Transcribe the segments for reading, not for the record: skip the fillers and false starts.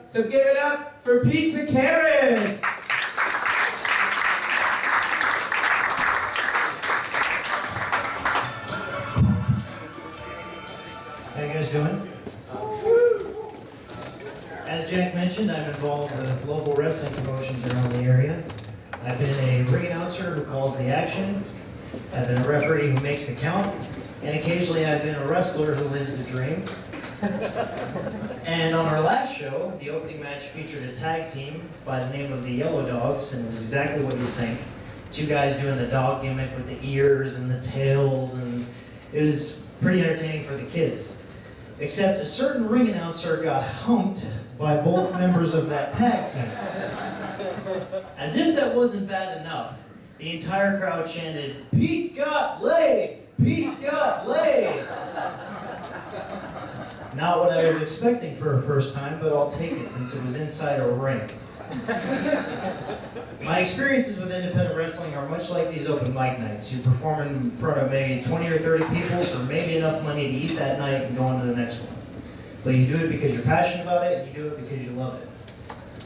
So give it up for Sakaris. How you guys doing? As Jack mentioned, I'm involved with local wrestling promotions around the area. I've been a ring announcer who calls the action. I've been a referee who makes the count. And occasionally I've been a wrestler who lives the dream. And on our last show, the opening match featured a tag team by the name of the Yellow Dogs, and it was exactly what you think. Two guys doing the dog gimmick with the ears and the tails, and it was pretty entertaining for the kids. Except a certain ring announcer got humped by both members of that tag team. As if that wasn't bad enough, the entire crowd chanted, "Pete got laid! Pete got laid!" Not what I was expecting for a first time, but I'll take it since it was inside a ring. My experiences with independent wrestling are much like these open mic nights. You perform in front of maybe 20 or 30 people for maybe enough money to eat that night and go on to the next one. But you do it because you're passionate about it, and you do it because you love it.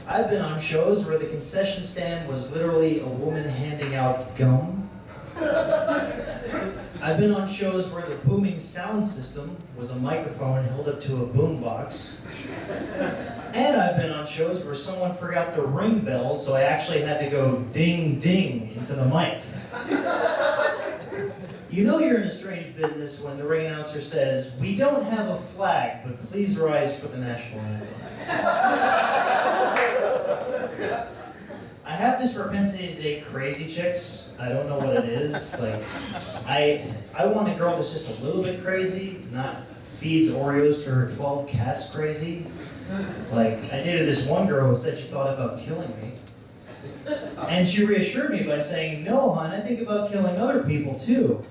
I've been on shows where the concession stand was literally a woman handing out gum. I've been on shows where the booming sound system was a microphone held up to a boombox. And I've been on shows where someone forgot the ring bell, so I actually had to go ding ding into the mic. You know you're in a strange business when the ring announcer says, "We don't have a flag, but please rise for the national anthem." I have this propensity to date crazy chicks. I don't know what it is. Like, I want a girl that's just a little bit crazy, not feeds Oreos to her 12 cats crazy. Like, I dated this one girl who said she thought about killing me. And she reassured me by saying, "No, hon, I think about killing other people too."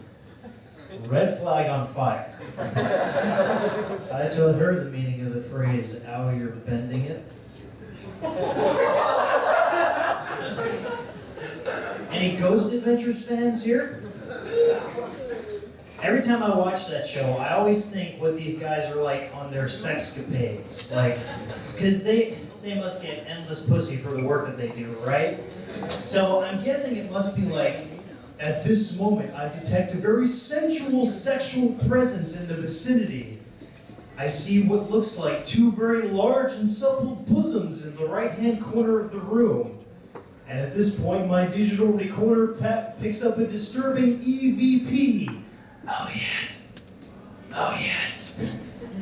Red flag on fire. I told her the meaning of the phrase, "Ow, you're bending it." Any Ghost Adventures fans here? Every time I watch that show, I always think what these guys are like on their sexcapades. Like, because they must get endless pussy for the work that they do, right? So I'm guessing it must be like, "At this moment, I detect a very sensual sexual presence in the vicinity. I see what looks like two very large and supple bosoms in the right-hand corner of the room. And at this point, my digital recorder picks up a disturbing EVP. Oh yes, oh yes,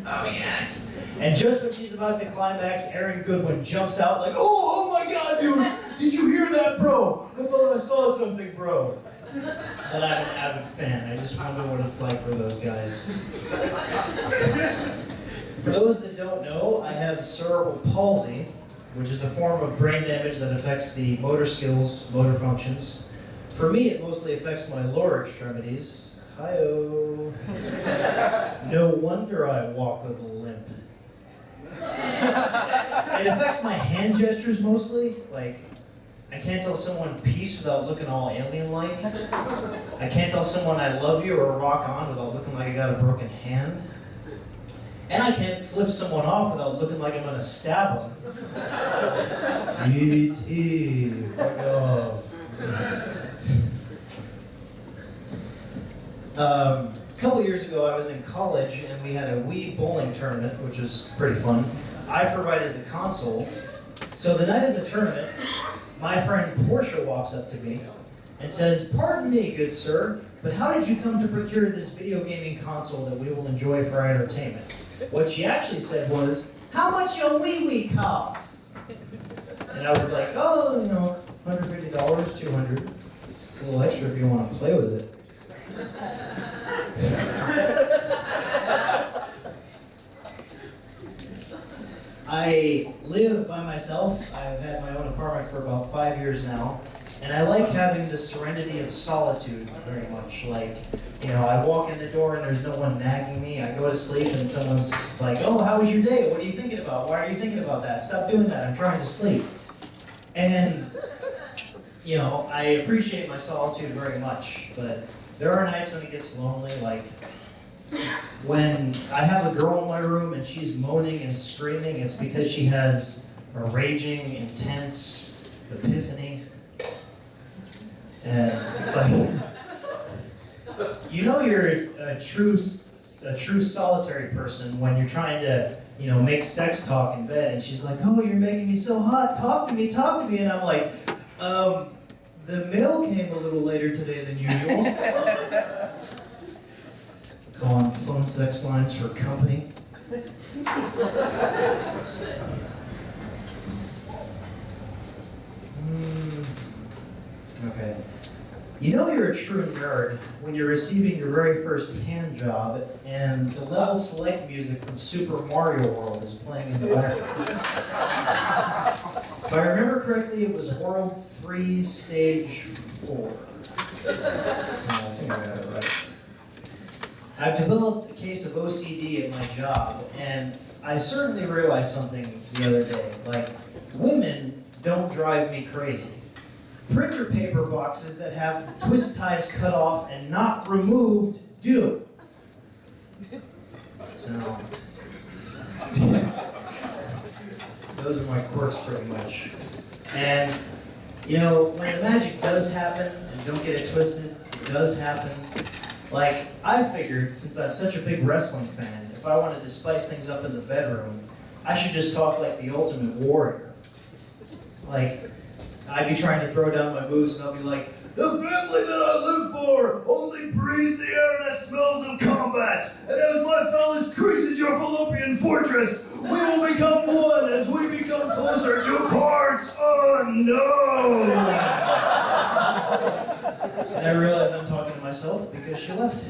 oh yes." And just when she's about to climax, Aaron Goodwin jumps out like, oh my God, dude, did you hear that, bro? I thought I saw something, bro." But I'm an avid fan. I just wonder what it's like for those guys. For those that don't know, I have cerebral palsy, which is a form of brain damage that affects the motor skills, motor functions. For me, it mostly affects my lower extremities. Hi-oh. No wonder I walk with a limp. It affects my hand gestures mostly. Like, I can't tell someone peace without looking all alien-like. I can't tell someone I love you or rock on without looking like I got a broken hand. And I can't flip someone off without looking like I'm gonna stab them. E.T., fuck off. A couple years ago, I was in college and we had a Wii bowling tournament, which was pretty fun. I provided the console. So the night of the tournament, my friend Portia walks up to me and says, "Pardon me, good sir, but how did you come to procure this video gaming console that we will enjoy for our entertainment?" What she actually said was, "How much your Wii cost?" And I was like, "Oh, you know, $150, $200. It's a little extra if you want to play with it." I live by myself. I've had my own apartment for about 5 years now. And I like having the serenity of solitude very much. Like, you know, I walk in the door and there's no one nagging me. I go to sleep and someone's like, "Oh, how was your day? What are you thinking about? Why are you thinking about that? Stop doing that. I'm trying to sleep." And, you know, I appreciate my solitude very much. But there are nights when it gets lonely. Like, when I have a girl in my room and she's moaning and screaming, it's because she has a raging, intense epiphany. And it's like, you know you're a true solitary person when you're trying to, make sex talk in bed, and she's like, oh, you're making me so hot, talk to me, and I'm like, the mail came a little later today than usual. Call on phone sex lines for company. Okay. You know you're a true nerd when you're receiving your very first hand job and the level select music from Super Mario World is playing in the background. If I remember correctly, it was World 3, Stage 4. I think I got it right. I've developed a case of OCD at my job, and I certainly realized something the other day. Like, women don't drive me crazy. Printer paper boxes that have twist ties cut off and not removed do. So, those are my quirks pretty much. And, when the magic does happen, and don't get it twisted, it does happen. Like, I figured, since I'm such a big wrestling fan, if I wanted to spice things up in the bedroom, I should just talk like the Ultimate Warrior. Like, I'd be trying to throw down my moves, and I'll be like, the family that I live for only breathes the air that smells of combat. And as my phallus creases your fallopian fortress, we will become one as we become closer to parts unknown. And I realize I'm talking to myself because she left.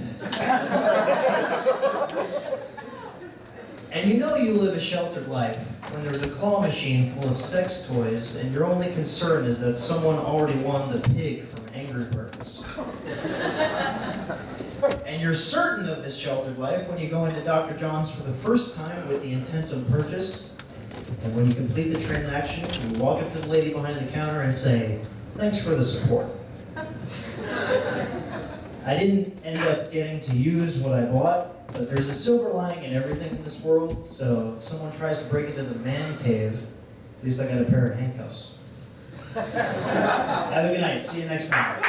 And you live a sheltered life when there's a claw machine full of sex toys and your only concern is that someone already won the pig from Angry Birds. And you're certain of this sheltered life when you go into Dr. John's for the first time with the intent of purchase. And when you complete the transaction, you walk up to the lady behind the counter and say, thanks for the support. I didn't end up getting to use what I bought, but there's a silver lining in everything in this world, so if someone tries to break into the man cave, at least I got a pair of handcuffs. Have a good night. See you next time.